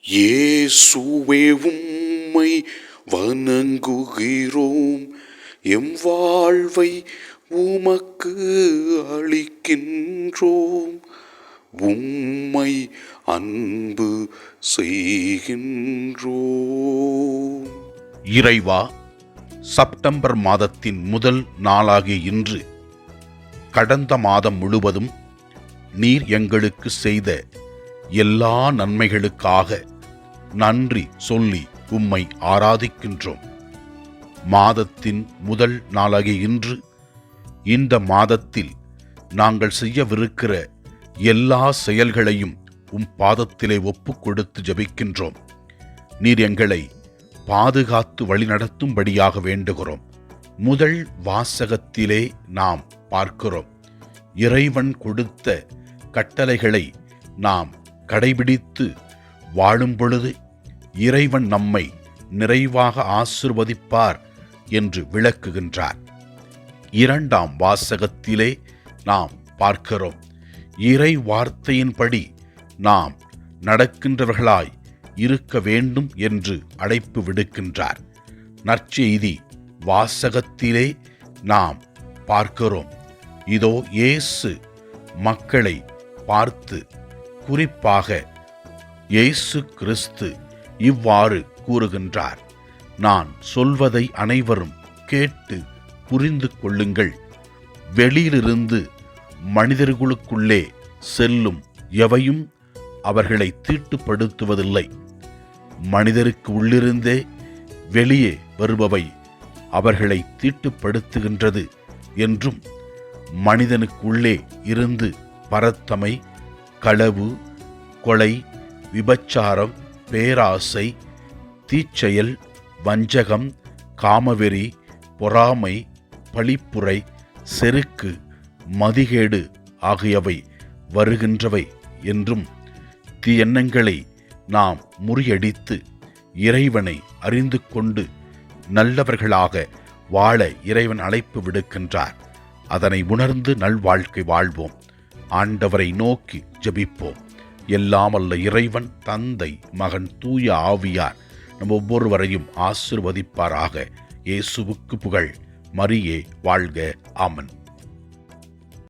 இயேசுவே உம்மை வணங்குகிறோம், எம் வாழ்வை உமக்கு அளிக்கின்றோம், உம்மை அன்பு செய்கின்றோம். இறைவா, செப்டம்பர் மாதத்தின் முதல் நாளாகிய இன்று கடந்த மாதம் முழுவதும் நீர் எங்களுக்கு செய்த எல்லா நன்மைகளுக்காக நன்றி சொல்லி உம்மை ஆராதிக்கின்றோம். மாதத்தின் முதல் நாளாகிய இன்று இந்த மாதத்தில் நாங்கள் செய்யவிருக்கிற எல்லா செயல்களையும் உம் பாதத்திலே ஒப்புக் கொடுத்து ஜெபிக்கின்றோம். நீர் எங்களை பாதுகாத்து வழிநடத்தும்படியாக வேண்டுகிறோம். முதல் வாசகத்திலே நாம் பார்க்கிறோம், இறைவன் கொடுத்த கட்டளைகளை நாம் கடைபிடித்து வாழும் பொழுது இறைவன் நம்மை நிறைவாக ஆசீர்வதிப்பார் என்று விளக்குகின்றார். இரண்டாம் வாசகத்திலே நாம் பார்க்கிறோம், இறை வார்த்தையின்படி நாம் நடக்கின்றவர்களாய் இருக்க வேண்டும் என்று அழைப்பு விடுக்கின்றார். நற்செய்தி வாசகத்திலே நாம் பார்க்கிறோம், இதோ இயேசு மக்களை பார்த்து, குறிப்பாக இயேசு கிறிஸ்து இவ்வாறு கூறுகின்றார், நான் சொல்வதை அனைவரும் கேட்டு புரிந்து கொள்ளுங்கள். வெளியிலிருந்து மனிதர்களுக்குள்ளே செல்லும் எவையும் அவர்களை தீட்டுப்படுத்துவதில்லை. மனிதருக்கு உள்ளிருந்தே வெளியே வருபவை அவர்களை தீட்டுப்படுத்துகின்றது என்றும், மனிதனுக்குள்ளே இருந்து பரத்தமை, களவு, கொலை, விபச்சாரம், பேராசை, தீச்செயல், வஞ்சகம், காமவெறி, பொறாமை, பழிப்புரை, செருக்கு, மதிகேடு ஆகியவை வருகின்றவை என்றும், தீயெண்ணங்களை நாம் முறியடித்து இறைவனை அறிந்து கொண்டு நல்லவர்களாக வாழ இறைவன் அழைப்பு விடுக்கின்றார். அதனை உணர்ந்து நல்வாழ்க்கை வாழ்வோம். ஆண்டவரை நோக்கி ஜெபிப்போம். எல்லாம் வல்ல இறைவன், தந்தை, மகன், தூய ஆவியார் நம் ஒவ்வொருவரையும் ஆசீர்வதிப்பாராக. இயேசுவுக்கு புகழ். மரியே வாழ்க. ஆமென்.